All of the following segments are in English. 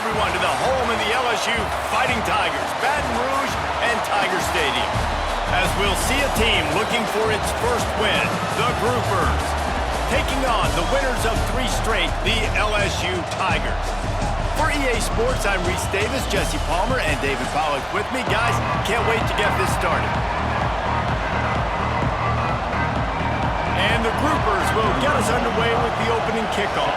everyone to the home of the LSU Fighting Tigers, Baton Rouge and Tiger Stadium. As we'll see a team looking for its first win, the Groupers, taking on the winners of 3 straight, the LSU Tigers. For EA Sports, I'm Reese Davis, Jesse Palmer, and David Pollack with me. Guys, can't wait to get this started. And the Groupers will get us underway with the opening kickoff.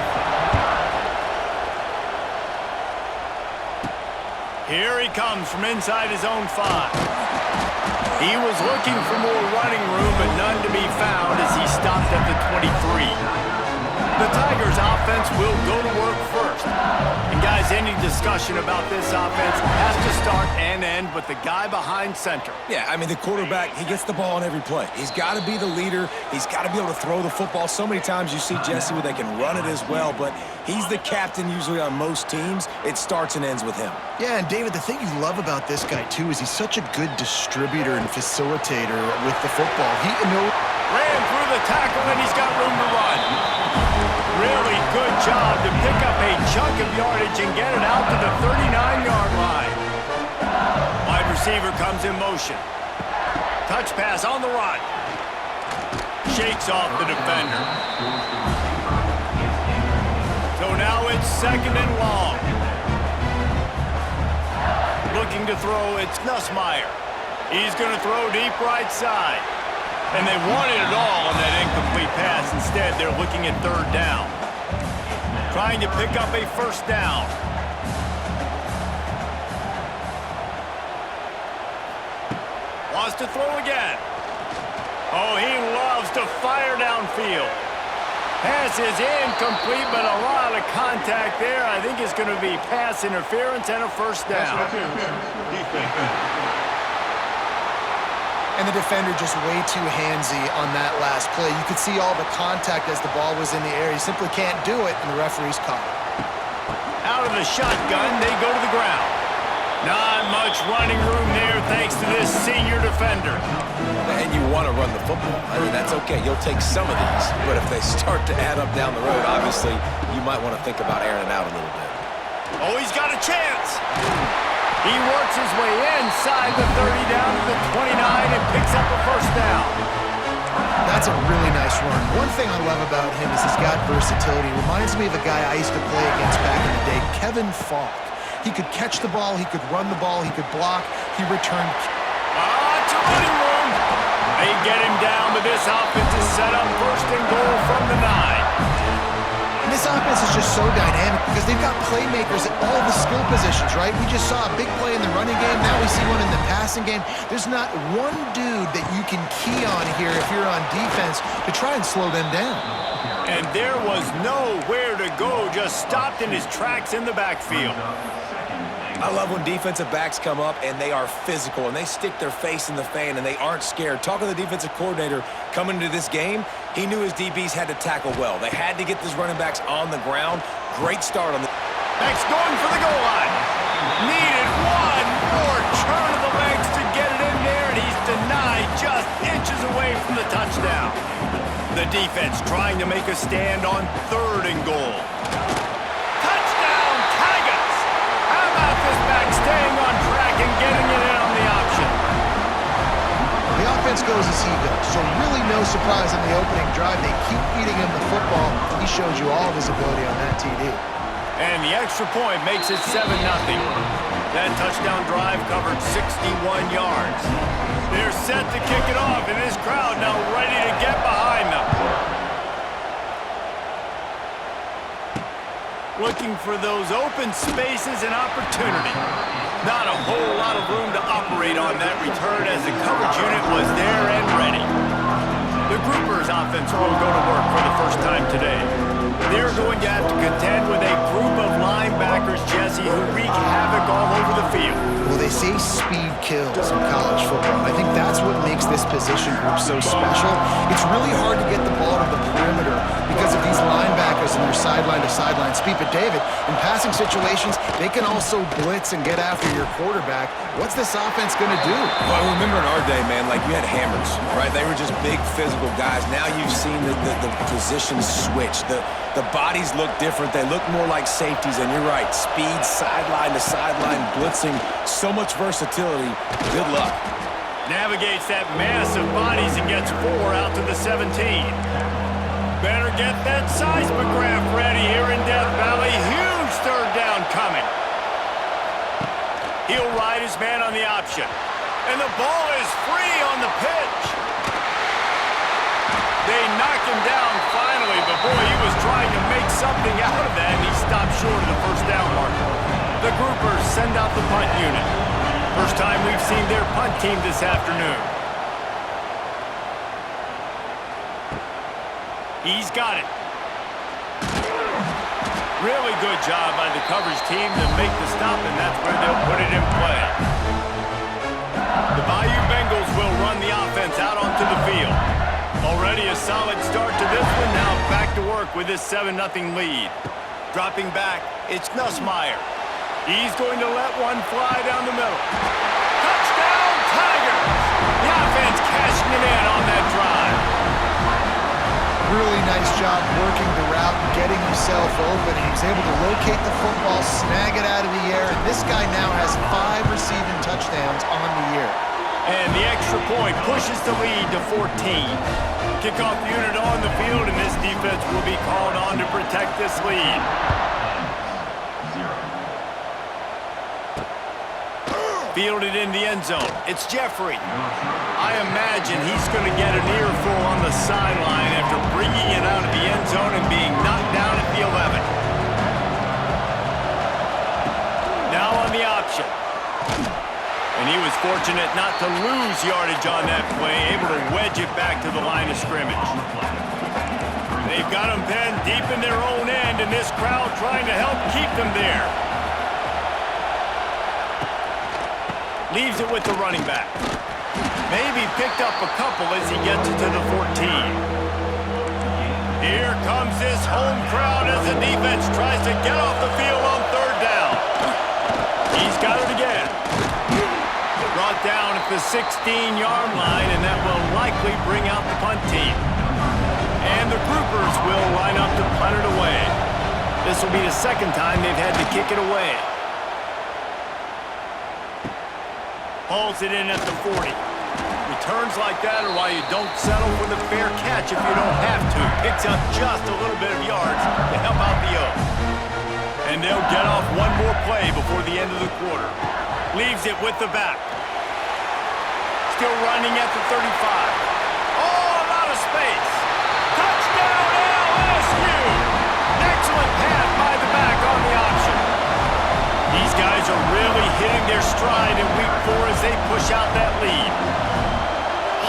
Here he comes from inside his own 5. He was looking for more running room, but none to be found as he stopped at the 23. The Tigers' offense will go to work first. And guys, any discussion about this offense has to start and end with the guy behind center. Yeah, I mean, the quarterback, he gets the ball on every play. He's got to be the leader. He's got to be able to throw the football. So many times you see Jesse where they can run it as well, but he's the captain usually on most teams. It starts and ends with him. Yeah, and David, the thing you love about this guy, too, is he's such a good distributor and facilitator with the football. He ran through the tackle, and he's got room to run. Really good job to pick up a chunk of yardage and get it out to the 39-yard line. Wide receiver comes in motion. Touch pass on the run. Shakes off the defender. So now it's 2nd and long. Looking to throw, it's Nussmeier. He's going to throw deep right side. And they wanted it all on that incomplete pass. Instead, they're looking at 3rd down. Trying to pick up a 1st down. Wants to throw again. Oh, he loves to fire downfield. Pass is incomplete, but a lot of contact there. I think it's going to be pass interference and a 1st down. And the defender just way too handsy on that last play. You could see all the contact as the ball was in the air. He simply can't do it, and the referee's caught it. Out of the shotgun, they go to the ground. Not much running room there thanks to this senior defender. And you want to run the football. I mean, that's okay. You'll take some of these. But if they start to add up down the road, obviously, you might want to think about airing it out a little bit. Oh, he's got a chance. He works his way inside the 30 down to the 29 and picks up a 1st down. That's a really nice run. One thing I love about him is he's got versatility. Reminds me of a guy I used to play against back in the day, Kevin Falk. He could catch the ball, he could run the ball, he could block, he returned. It's a running room. They get him down, but this offense is set up 1st and goal from the 9. And this offense is just so dynamic because they've got playmakers at all the skill positions, right? We just saw a big play in the running game. Now we see one in the passing game. There's not one dude that you can key on here if you're on defense to try and slow them down. And there was nowhere to go, just stopped in his tracks in the backfield. I love when defensive backs come up and they are physical and they stick their face in the fan and they aren't scared. Talking to the defensive coordinator coming into this game, he knew his DBs had to tackle well. They had to get these running backs on the ground. Great start on the... Next going for the goal line. Needed one more turn of the legs to get it in there, and he's denied just inches away from the touchdown. The defense trying to make a stand on 3rd and goal. Back staying on track and getting it in on the option. The offense goes as he goes, so really no surprise on the opening drive. They keep feeding him the football. He showed you all of his ability on that TD. And the extra point makes it 7-0. That touchdown drive covered 61 yards. They're set to kick it off, and this crowd now ready to get behind them. Looking for those open spaces and opportunity. Not a whole lot of room to operate on that return as the coverage unit was there and ready. The Groupers offense will go to work for the first time today. They're going to have to contend with a group of linebackers, Jesse, who wreak havoc all over the field. Well, they say speed kills in college football. I think that's what makes this position group so special. It's really hard to get the ball to the perimeter because of these linebackers and their sideline to sideline speed. But David, in passing situations, they can also blitz and get after your quarterback. What's this offense going to do? Well, remember in our day, man, like you had hammers, right? They were just big physical guys. Now you've seen the positions switch. The bodies look different. They look more like safeties, and you're right. Speed, sideline to sideline, blitzing, so much versatility. Good luck. Navigates that mass of bodies and gets 4 out to the 17. Better get that seismograph ready here in Death Valley. Huge third down coming. He'll ride his man on the option. And the ball is free on the pitch. They knock him down finally, but boy, he was trying to make something out of that, and he stopped short of the first down marker. The groupers send out the punt unit. First time we've seen their punt team this afternoon. He's got it. Really good job by the coverage team to make the stop, and that's where they'll put it in play. The Bayou Bengals will run the offense out onto the field. Already a solid start to this one. Now back to work with this 7-0 lead. Dropping back, it's Nussmeier. He's going to let one fly down the middle. Touchdown, Tigers! The offense cashing it in on that drive. Really nice job working the route, getting himself open. He was able to locate the football, snag it out of the air, and this guy now has 5 receiving touchdowns on the year. And the extra point pushes the lead to 14. Kickoff unit on the field, and this defense will be called on to protect this lead. Fielded in the end zone. It's Jeffrey. I imagine he's going to get an earful on the sideline after bringing it out of the end zone and being knocked down at the 11. Now on the option. And he was fortunate not to lose yardage on that play, able to wedge it back to the line of scrimmage. They've got him pinned deep in their own end, and this crowd trying to help keep them there. Leaves it with the running back. Maybe picked up a couple as he gets it to the 14. Here comes this home crowd as the defense tries to get off the field on third down. He's got it again. Brought down at the 16-yard line, and that will likely bring out the punt team. And the groupers will line up to punt it away. This will be the second time they've had to kick it away. Hauls it in at the 40. Returns like that are why you don't settle for the fair catch if you don't have to. Picks up just a little bit of yards to help out the O. And they'll get off one more play before the end of the quarter. Leaves it with the back. Still running at the 35. Oh, a lot of space. Touchdown LSU! Excellent pass by the back on the option. These guys are really hitting their stride in week 4 as they push out that lead.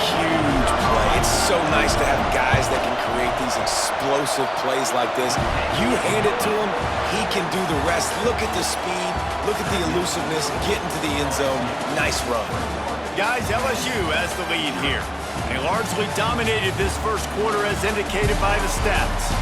Huge play. It's so nice to have guys that can create these explosive plays like this. You hand it to him, he can do the rest. Look at the speed, look at the elusiveness, get into the end zone. Nice run. Guys, LSU has the lead here. They largely dominated this first quarter as indicated by the stats.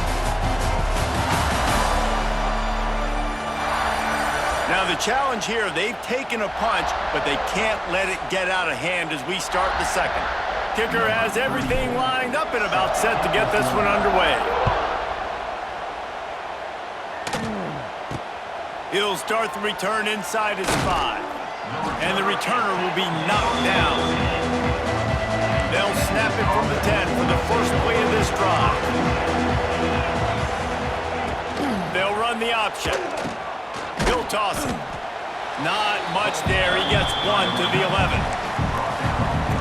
Now the challenge here, they've taken a punch, but they can't let it get out of hand as we start the second. Kicker has everything lined up and about set to get this one underway. He'll start the return inside his 5. And the returner will be knocked down. They'll snap it from the 10 for the first play of this drive. They'll run the option. He'll toss it. Not much there. He gets 1 to the 11.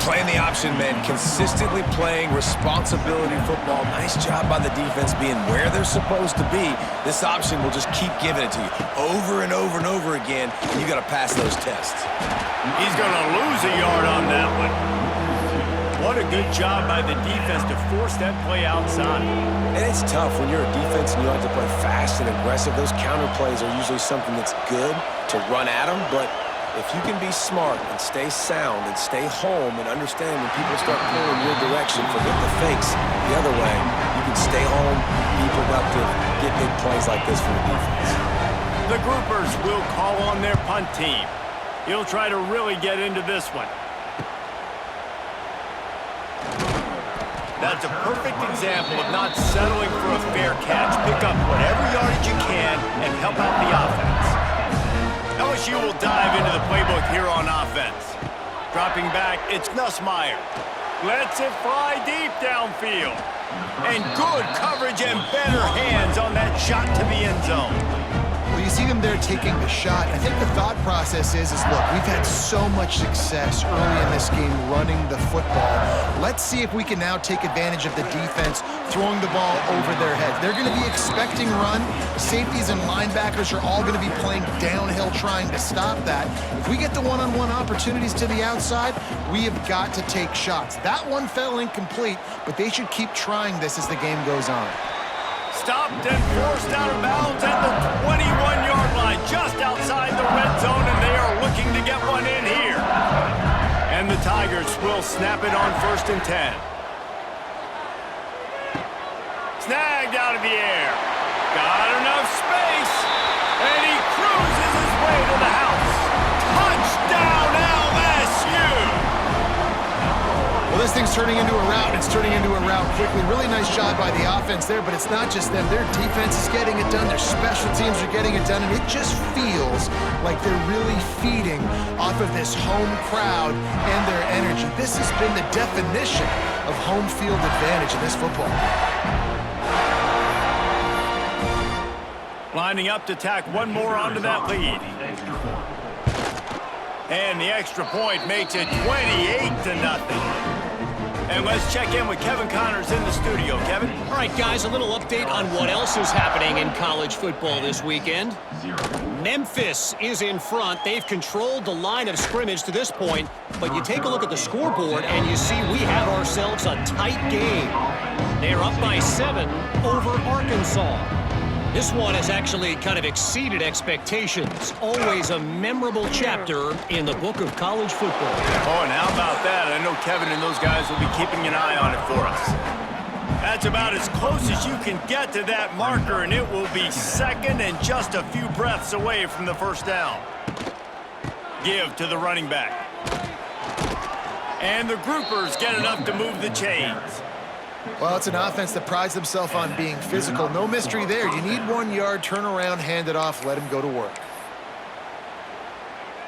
Playing the option, man. Consistently playing responsibility football. Nice job by the defense being where they're supposed to be. This option will just keep giving it to you over and over and over again, and you got to pass those tests. He's going to lose a yard on that one. What a good job by the defense to force that play outside. And it's tough when you're a defense and you like to play fast and aggressive. Those counter plays are usually something that's good to run at them, but If you can be smart and stay sound and stay home and understand when people start pulling your direction, forget the fakes the other way, you can stay home, be productive, get big plays like this for the defense. The groupers will call on their punt team. He'll try to really get into this one. That's a perfect example of not settling for a fair catch. Pick up whatever yardage you can and help out the offense. LSU will dive into the playbook here on offense. Dropping back, it's Ncaa. Lets it fly deep downfield. And good coverage and better hands on that shot to the end zone. Well, you see them there taking the shot. I think the thought process is look, we've had so much success early in this game running the football. Let's see if we can now take advantage of the defense throwing the ball over their heads. They're going to be expecting run. Safeties and linebackers are all going to be playing downhill trying to stop that. If we get the one-on-one opportunities to the outside, we have got to take shots. That one fell incomplete, but they should keep trying this as the game goes on. Stopped and forced out of bounds at the 21-yard line, just outside the red zone, and they are looking to get one in here. And the Tigers will snap it on 1st and 10. Snagged out of the air. Got enough space, and he cruises his way to the house. Touchdown, LSU! Well, this thing's turning into a rout. It's turning into a rout quickly. Really nice job by the offense there, but it's not just them. Their defense is getting it done. Their special teams are getting it done, and it just feels like they're really feeding off of this home crowd and their energy. This has been the definition of home field advantage in this football. Lining up to tack one more onto that lead. And the extra point makes it 28-0. And let's check in with Kevin Connors in the studio. Kevin? All right, guys, a little update on what else is happening in college football this weekend. Memphis is in front. They've controlled the line of scrimmage to this point, but you take a look at the scoreboard and you see we have ourselves a tight game. They're up by 7 over Arkansas. This one has actually kind of exceeded expectations. Always a memorable chapter in the book of college football. Oh, and how about that? I know Kevin and those guys will be keeping an eye on it for us. That's about as close as you can get to that marker, and it will be second and just a few breaths away from the first down. Give to the running back. And the groupers get enough to move the chains. Well, it's an offense that prides themselves on being physical. No mystery there. You need 1 yard, turn around, hand it off, let them go to work.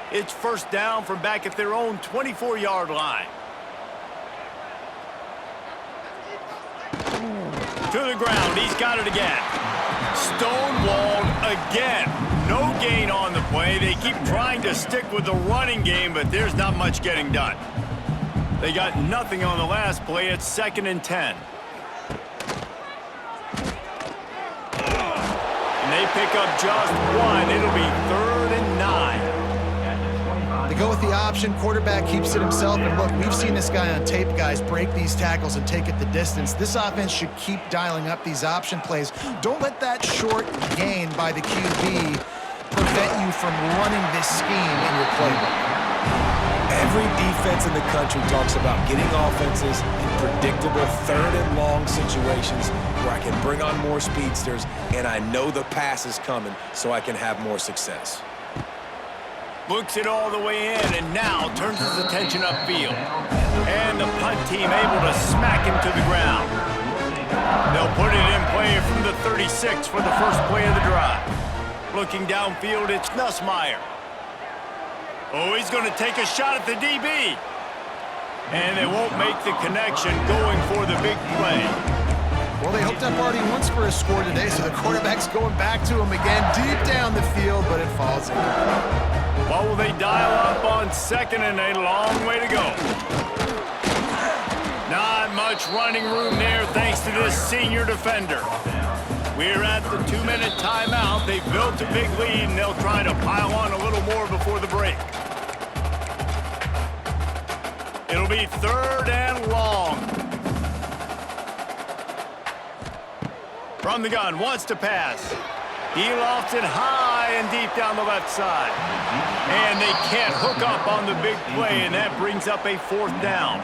It's first down from back at their own 24-yard line. To the ground, he's got it again. Stonewalled again. No gain on the play. They keep trying to stick with the running game, but there's not much getting done. They got nothing on the last play. It's 2nd and 10. And they pick up just one. It'll be 3rd and 9. They go with the option. Quarterback keeps it himself. And look, we've seen this guy on tape, guys, break these tackles and take it the distance. This offense should keep dialing up these option plays. Don't let that short gain by the QB prevent you from running this scheme in your playbook. Every defense in the country talks about getting offenses in predictable 3rd and long situations where I can bring on more speedsters and I know the pass is coming so I can have more success. Looks it all the way in and now turns his attention upfield. And the punt team able to smack him to the ground. They'll put it in play from the 36 for the first play of the drive. Looking downfield, it's Ncaa. Oh, he's going to take a shot at the DB. And they won't make the connection going for the big play. Well, they hooked up already once for a score today, so the quarterback's going back to him again deep down the field, but it falls in. Well, will they dial up on 2nd and a long way to go? Not much running room there thanks to this senior defender. We're at the 2-minute timeout. They've built a big lead, and they'll try to pile on a little more before the break. It'll be 3rd and long. From the gun, wants to pass. He lofts it high and deep down the left side. And they can't hook up on the big play, and that brings up a 4th down.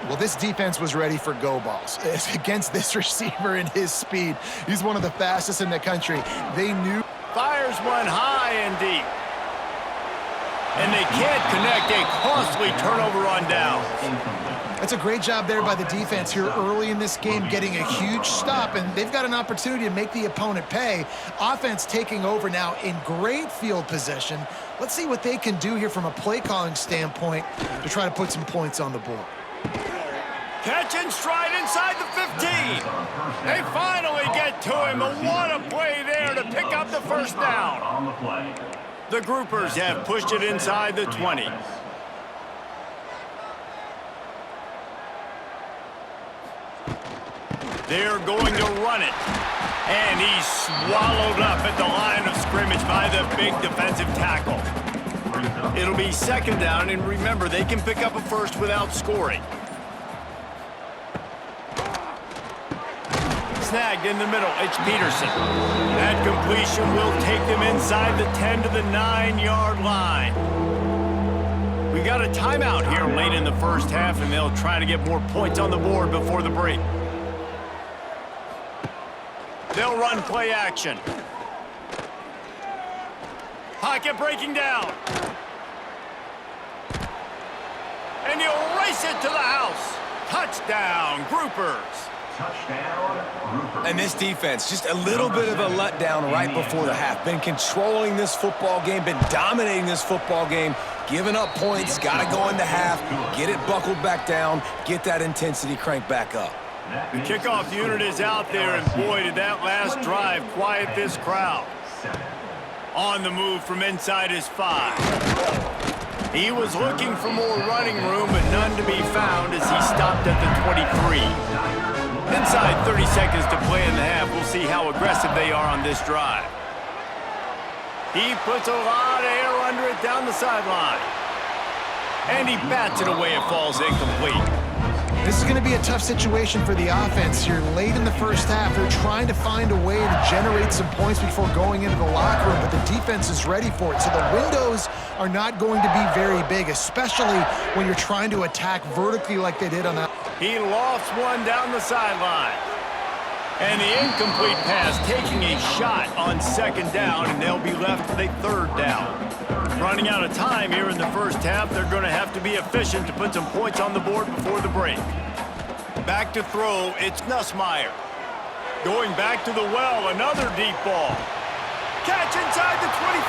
Well, this defense was ready for go balls. Against this receiver and his speed, he's one of the fastest in the country. They knew. Fires one high and deep. And they can't connect. A costly turnover on down. That's a great job there by the defense here early in this game, getting a huge stop, and they've got an opportunity to make the opponent pay. Offense taking over now in great field position. Let's see what they can do here from a play-calling standpoint to try to put some points on the board. Catch and stride inside the 15. They finally get to him, and what a play there to pick up the 1st down. The groupers have pushed it inside the 20. They're going to run it. And he's swallowed up at the line of scrimmage by the big defensive tackle. It'll be 2nd down, and remember, they can pick up a 1st without scoring. Snagged in the middle, it's Peterson. That completion will take them inside the 10 to the 9-yard line. We got a timeout here late in the 1st half, and they'll try to get more points on the board before the break. They'll run play action. Pocket breaking down. And he'll race it to the house. Touchdown, groupers. And this defense, just a little bit of a letdown right before the half. Been controlling this football game, been dominating this football game, giving up points, got to go into half, get it buckled back down, get that intensity cranked back up. The kickoff unit is out there, and boy, did that last drive quiet this crowd. On the move from inside his 5. He was looking for more running room, but none to be found as he stopped at the 23. Inside 30 seconds to play in the half. We'll see how aggressive they are on this drive. He puts a lot of air under it down the sideline. And he bats it away. It falls incomplete. This is going to be a tough situation for the offense here. Late in the 1st half, they're trying to find a way to generate some points before going into the locker room, but the defense is ready for it. So the windows are not going to be very big, especially when you're trying to attack vertically like they did on that. He lofts one down the sideline. And the incomplete pass taking a shot on 2nd down, and they'll be left with a 3rd down. Running out of time here in the 1st half, they're going to have to be efficient to put some points on the board before the break. Back to throw, it's Nussmeier. Going back to the well, another deep ball. Catch inside the 25.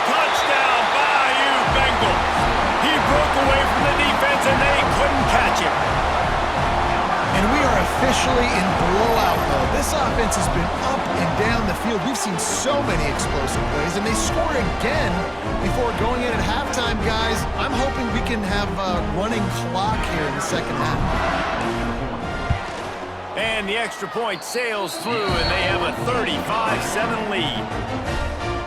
Touchdown, Bayou Bengals. He broke away from the defense, and they couldn't catch him. And we are officially in blowout mode. This offense has been up and down the field. We've seen so many explosive plays, and they score again before going in at halftime, guys. I'm hoping we can have a running clock here in the 2nd half. And the extra point sails through, and they have a 35-7 lead.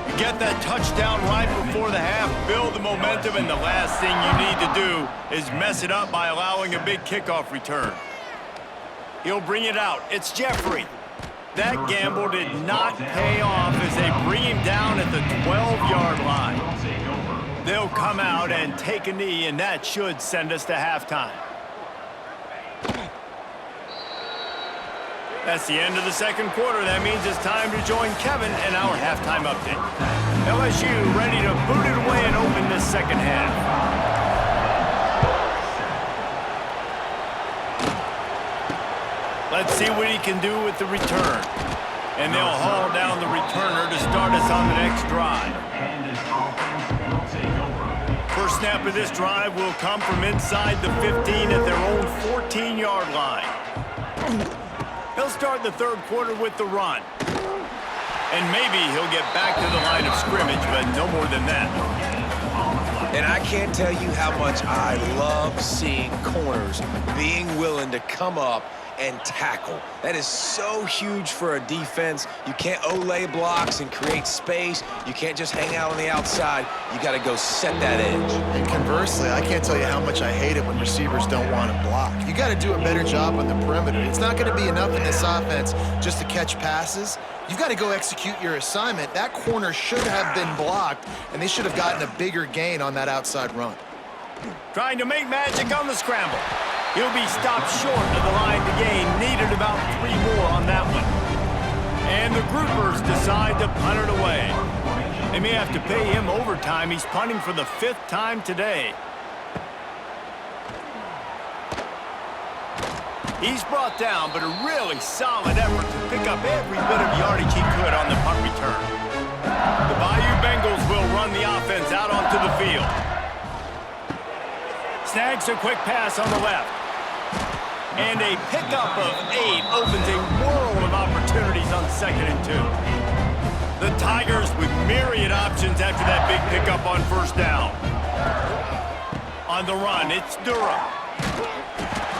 You get that touchdown right before the half, build the momentum, and the last thing you need to do is mess it up by allowing a big kickoff return. He'll bring it out. It's Jeffrey. That gamble did not pay off as they bring him down at the 12-yard line. They'll come out and take a knee, and that should send us to halftime. That's the end of the 2nd quarter. That means it's time to join Kevin in our halftime update. LSU ready to boot it away and open this 2nd half. Let's see what he can do with the return. And they'll haul down the returner to start us on the next drive. First snap of this drive will come from inside the 15 at their own 14-yard line. He'll start the 3rd quarter with the run. And maybe he'll get back to the line of scrimmage, but no more than that. And I can't tell you how much I love seeing corners being willing to come up and tackle. That is so huge for a defense. You can't olay blocks and create space. You can't just hang out on the outside. You got to go set that edge. And conversely, I can't tell you how much I hate it when receivers don't want to block. You got to do a better job on the perimeter. It's not going to be enough in this offense just to catch passes. You've got to go execute your assignment. That corner should have been blocked, and they should have gotten a bigger gain on that outside run. Trying to make magic on the scramble. He'll be stopped short of the line to gain. Needed about 3 more on that one. And the groupers decide to punt it away. They may have to pay him overtime. He's punting for the 5th time today. He's brought down, but a really solid effort to pick up every bit of yardage he could on the punt return. The Bayou Bengals will run the offense out onto the field. Snags a quick pass on the left. And a pickup of 8 opens a world of opportunities on 2nd and 2. The Tigers with myriad options after that big pickup on 1st down. On the run, it's Durham.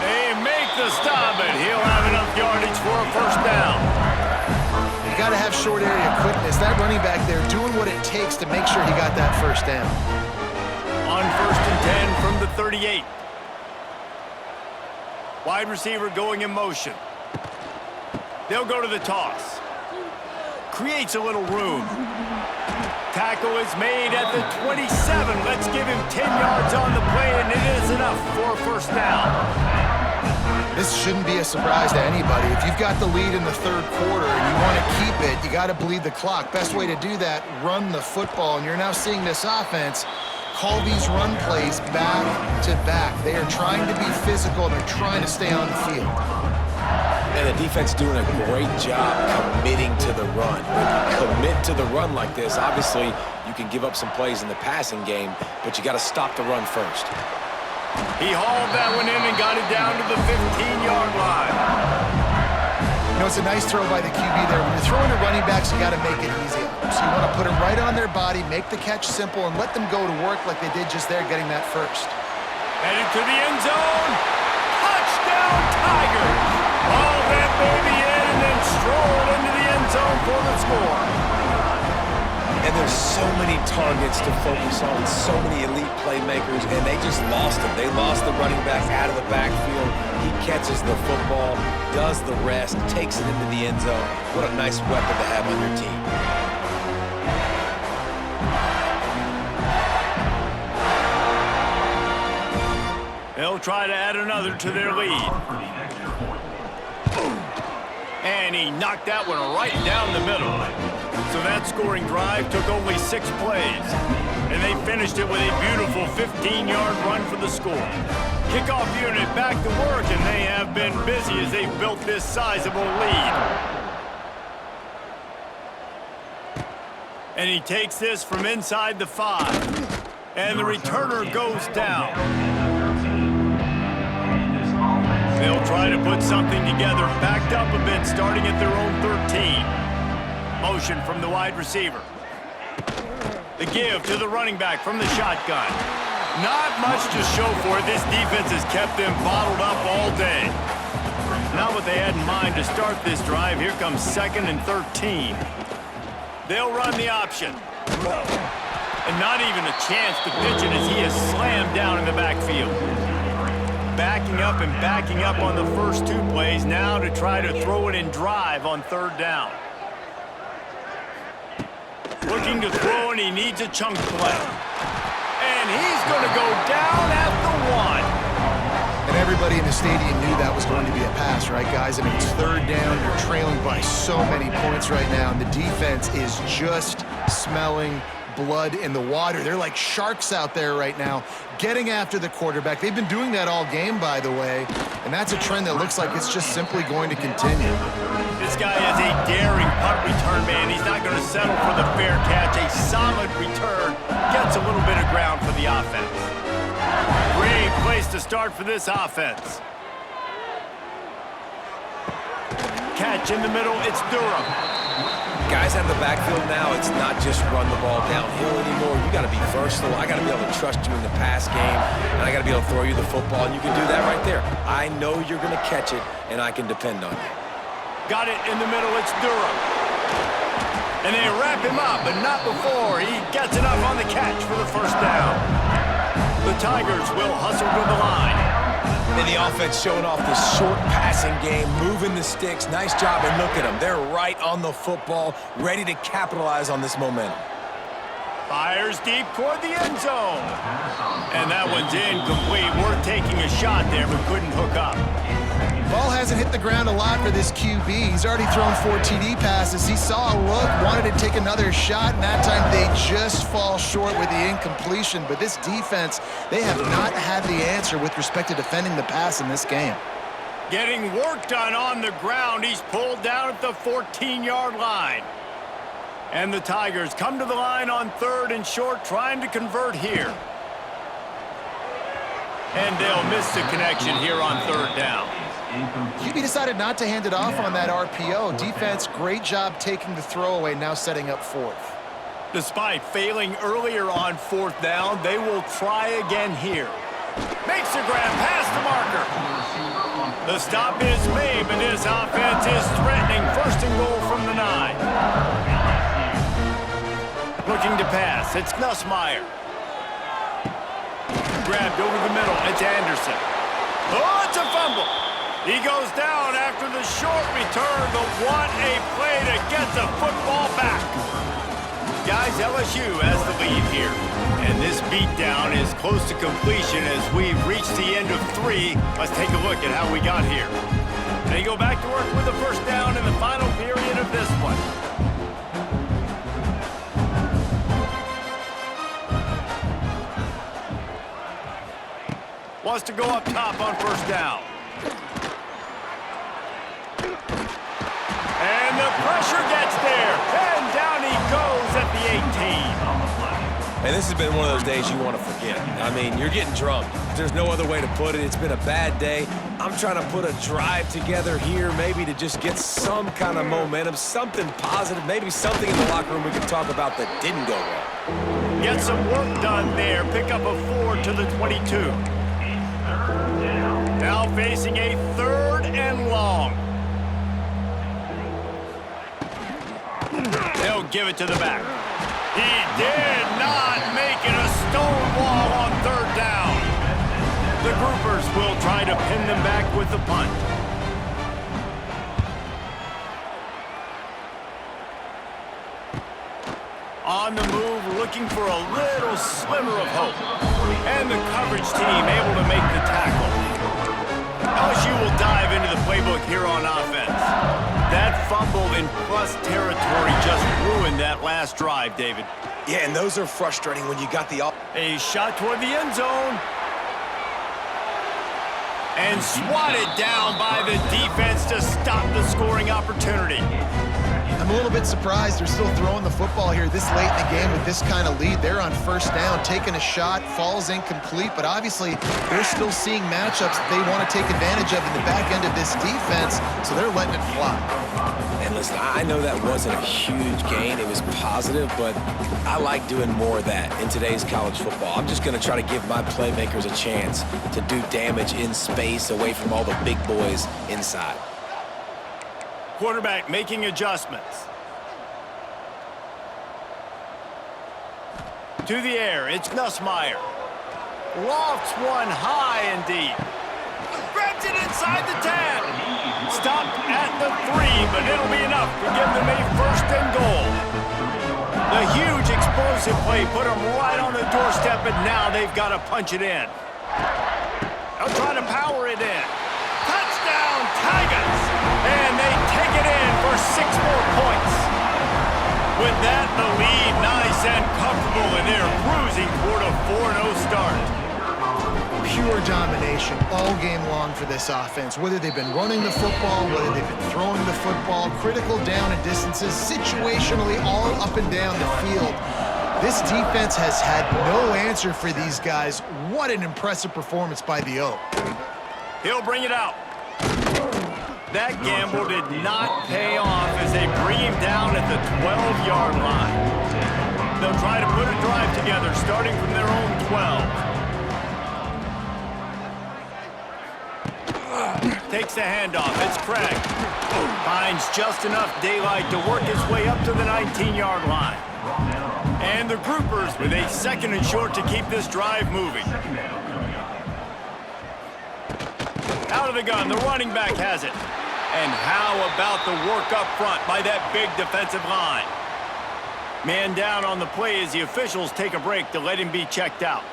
They make the stop, and he'll have enough yardage for a 1st down. You got to have short area quickness. That running back there doing what it takes to make sure he got that 1st down. On 1st and 10 from the 38. Wide receiver going in motion. They'll go to the toss. Creates a little room. Tackle is made at the 27. Let's give him 10 yards on the play, and it is enough for a 1st down. This shouldn't be a surprise to anybody. If you've got the lead in the 3rd quarter and you want to keep it, you got to bleed the clock. Best way to do that, run the football. And you're now seeing this offense call these run plays back to back. They are trying to be physical. They're trying to stay on the field. And the defense doing a great job committing to the run. When you commit to the run like this, obviously you can give up some plays in the passing game, but you got to stop the run first. He hauled that one in and got it down to the 15-yard line. You know, it's a nice throw by the QB there. When you're throwing to running backs, you got to make it easy. So you want to put them right on their body, make the catch simple, and let them go to work like they did just there, getting that 1st. Headed to the end zone. Touchdown, Tigers! Haul that baby in and then strolled into the end zone for the score. And there's so many targets to focus on, so many elite playmakers, and they just lost him. They lost the running back out of the backfield. He catches the football, does the rest, takes it into the end zone. What a nice weapon to have on your team. They'll try to add another to their lead. And he knocked that one right down the middle. So that scoring drive took only 6 plays. And they finished it with a beautiful 15-yard run for the score. Kickoff unit back to work, and they have been busy as they built this sizable lead. And he takes this from inside the 5. And the returner goes down. They'll try to put something together, backed up a bit, starting at their own 13. Motion from the wide receiver. The give to the running back from the shotgun. Not much to show for it. This defense has kept them bottled up all day. Not what they had in mind to start this drive. Here comes 2nd and 13. They'll run the option. And not even a chance to pitch it as he is slammed down in the backfield. Backing up on the first 2 plays now to try to throw it in drive on 3rd down. Looking to throw, and he needs a chunk play. And he's going to go down at the 1. And everybody in the stadium knew that was going to be a pass, right, guys? I mean, it's 3rd down. You're trailing by so many points right now, and the defense is just smelling blood in the water. They're like sharks out there right now, getting after the quarterback. They've been doing that all game, by the way, and that's a trend that looks like it's just simply going to continue. This guy is a daring punt return man. He's not going to settle for the fair catch. A solid return gets a little bit of ground for the offense. Great place to start for this offense. Catch in the middle, it's Durham. guys out of the backfield now, it's not just run the ball downhill anymore. You got to be versatile. I got to be able to trust you in the pass game, and I got to be able to throw you the football, and you can do that right there. I know you're going to catch it, and I can depend on you. Got it in the middle. It's Durham. And they wrap him up, but not before he gets enough on the catch for the first down. The Tigers will hustle to the line. And the offense showing off the short passing game, moving the sticks. Nice job, and look at them. They're right on the football, ready to capitalize on this momentum. Fires deep toward the end zone. And that one's incomplete. Worth taking a shot there, but couldn't hook up. Ball hasn't hit the ground a lot for this QB. He's already thrown 4 TD passes. He saw a look, wanted to take another shot, and that time they just fall short with the incompletion. But this defense, they have not had the answer with respect to defending the pass in this game. Getting work done on the ground. He's pulled down at the 14-yard line. And the Tigers come to the line on 3rd and short, trying to convert here. And they'll miss the connection here on 3rd down. QB decided not to hand it off on that RPO. Defense, great job taking the throwaway, now setting up 4th. Despite failing earlier on 4th down, they will try again here. Makes the grab past the marker. The stop is made, but this offense is threatening. 1st and goal from the 9. Looking to pass. It's Nussmeier. Grabbed over the middle. It's Anderson. Oh, it's a fumble. He goes down after the short return, but what a play to get the football back. Guys, LSU has the lead here. And this beatdown is close to completion as we've reached the end of 3. Let's take a look at how we got here. They go back to work with the 1st down in the final period of this one. Wants to go up top on 1st down. And the pressure gets there. And down he goes at the 18. And this has been one of those days you want to forget. I mean, you're getting drunk. There's no other way to put it. It's been a bad day. I'm trying to put a drive together here, maybe to just get some kind of momentum, something positive, maybe something in the locker room we can talk about that didn't go wrong. Get some work done there. Pick up a 4 to the 22. Now facing a 3rd and long. They'll give it to the back. He did not make it a stone wall on 3rd down. The groupers will try to pin them back with the punt. On the move, looking for a little sliver of hope. And the coverage team able to make the tackle. LSU will dive into the playbook here on offense. That fumble in plus territory just ruined that last drive, David. Yeah, and those are frustrating when you got the... A shot toward the end zone. And swatted down by the defense to stop the scoring opportunity. I'm a little bit surprised they're still throwing the football here this late in the game with this kind of lead. They're on 1st down, taking a shot, falls incomplete, but obviously they're still seeing matchups that they want to take advantage of in the back end of this defense, so they're letting it fly. And listen, I know that wasn't a huge gain. It was positive, but I like doing more of that in today's college football. I'm just going to try to give my playmakers a chance to do damage in space away from all the big boys inside. Quarterback making adjustments. To the air, it's Nussmeier. Lofts one high and deep. Grabs it inside the 10. Stopped at the 3, but it'll be enough to give them a 1st and goal. The huge explosive play put them right on the doorstep, and now they've got to punch it in. They'll try to power it in. Touchdown, Tigers! And they take it in for 6 more points. With that, the lead nice and comfortable, and they're cruising toward a 4-0 start. Pure domination all game long for this offense. Whether they've been running the football, whether they've been throwing the football, critical down and distances, situationally all up and down the field. This defense has had no answer for these guys. What an impressive performance by the O. He'll bring it out. That gamble did not pay off as they bring him down at the 12-yard line. They'll try to put a drive together starting from their own 12. Takes the handoff. It's Craig. Finds just enough daylight to work his way up to the 19-yard line. And the Groupers with a 2nd and short to keep this drive moving. Out of the gun, the running back has it. And how about the work up front by that big defensive line? Man down on the play as the officials take a break to let him be checked out.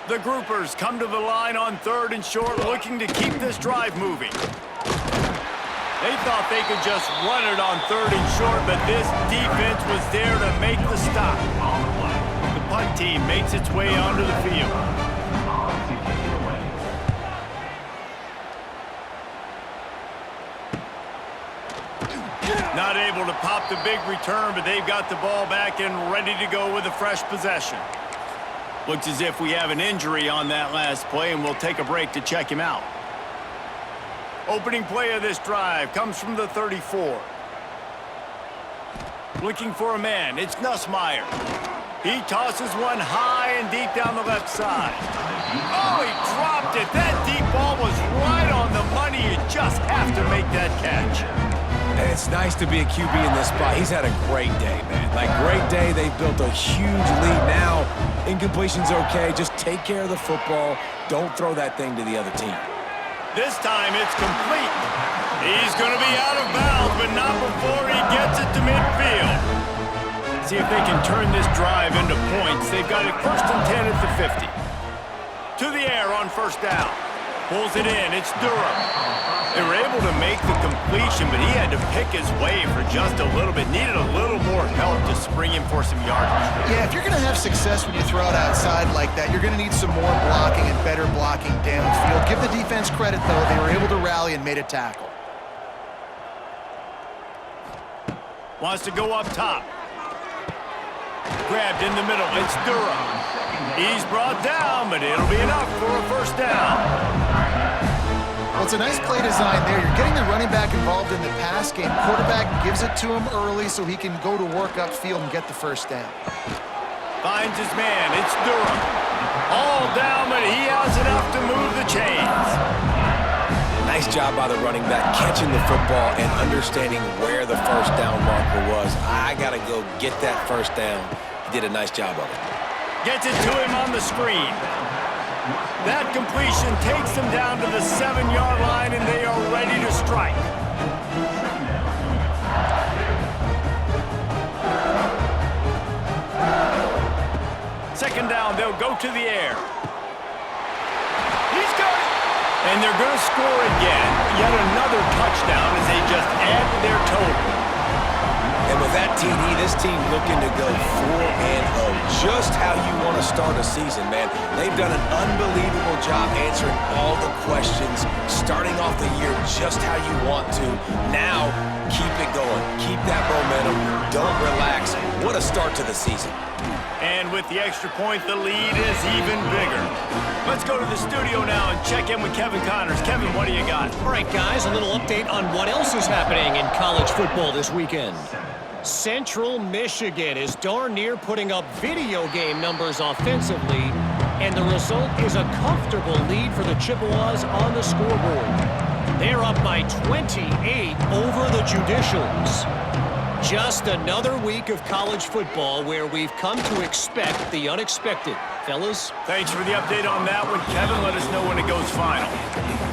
The Groupers come to the line on 3rd and short, looking to keep this drive moving. They thought they could just run it on 3rd and short, but this defense was there to make the stop. The punt team makes its way onto the field. Not able to pop the big return, but they've got the ball back and ready to go with a fresh possession. Looks as if we have an injury on that last play, and we'll take a break to check him out. Opening play of this drive comes from the 34. Looking for a man, it's Nussmeier. He tosses one high and deep down the left side. Oh, he dropped it. That deep ball was right on the money. You just have to make that catch. And it's nice to be a QB in this spot. He's had a great day, man. Like, great day. They've built a huge lead now. Incompletion's okay. Just take care of the football. Don't throw that thing to the other team. This time it's complete. He's going to be out of bounds, but not before he gets it to midfield. See if they can turn this drive into points. They've got it 1st and 10 at the 50. To the air on 1st down. Pulls it in. It's Durham. They were able to make the completion, but he had to pick his way for just a little bit. Needed a little more help to spring him for some yardage. Yeah, if you're going to have success when you throw it outside like that, you're going to need some more blocking and better blocking downfield. Give the defense credit, though. They were able to rally and made a tackle. Wants to go up top. Grabbed in the middle. It's Durham. He's brought down, but it'll be enough for a 1st down. Well, it's a nice play design there. You're getting the running back involved in the pass game. Quarterback gives it to him early so he can go to work upfield and get the 1st down. Finds his man. It's Durham. All down, but he has enough to move the chains. Nice job by the running back, catching the football and understanding where the 1st down marker was. I got to go get that 1st down. He did a nice job of it. Gets it to him on the screen. That completion takes them down to the 7-yard line, and they are ready to strike. 2nd down, they'll go to the air. He's got it. And they're going to score again. Yet another touchdown as they just add to their total. And with that TD, this team looking to go 4-0. Just how you want to start a season, man. They've done an unbelievable job answering all the questions, starting off the year just how you want to. Now, keep it going. Keep that momentum. Don't relax. What a start to the season. And with the extra point, the lead is even bigger. Let's go to the studio now and check in with Kevin Connors. Kevin, what do you got? All right, guys, a little update on what else is happening in college football this weekend. Central Michigan is darn near putting up video game numbers offensively, and the result is a comfortable lead for the Chippewas on the scoreboard. They're up by 28 over the Judicials. Just another week of college football where we've come to expect the unexpected. Fellas? Thanks for the update on that one, Kevin. Let us know when it goes final.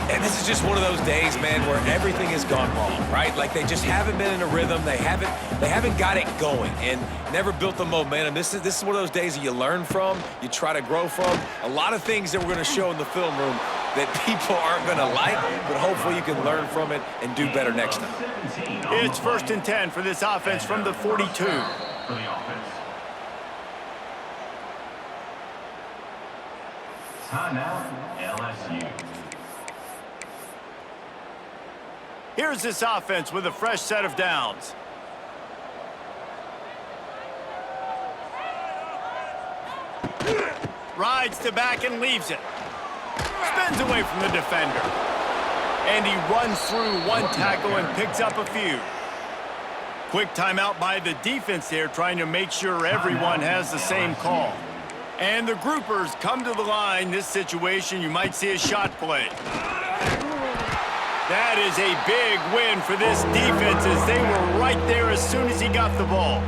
And this is just one of those days, man, where everything has gone wrong, right? Like, they just haven't been in a rhythm. They haven't got it going and never built the momentum. This is one of those days that you learn from, you try to grow from. A lot of things that we're going to show in the film room that people aren't going to like, but hopefully you can learn from it and do better next time. It's 1st and 10 for this offense from the 42. Timeout, LSU. Here's this offense with a fresh set of downs. Rides to back and leaves it. Spins away from the defender. and he runs through one tackle and picks up a few. Quick timeout by the defense there, trying to make sure everyone has the same call. And the groupers come to the line. This situation, you might see a shot play. That is a big win for this defense as they were right there as soon as he got the ball.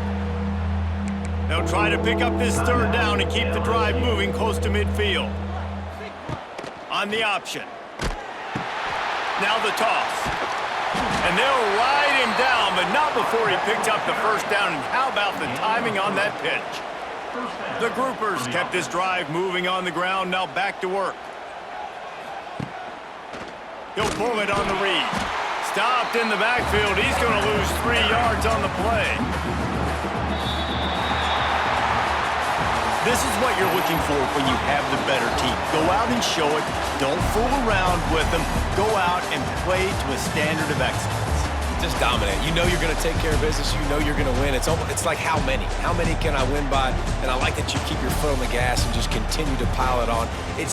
They'll try to pick up this third down and keep the drive moving close to midfield. On the option. Now the toss. And they'll ride him down, but not before he picked up the first down. And how about the timing on that pitch? The groupers kept this drive moving on the ground, now back to work. He'll pull it on the read. Stopped in the backfield. He's going to lose 3 yards on the play. This is what you're looking for when you have the better team. Go out and show it. Don't fool around with them. Go out and play to a standard of excellence. Just dominate. You know you're going to take care of business. You know you're going to win. It's like how many? How many can I win by? And I like that you keep your foot on the gas and just continue to pile it on. It's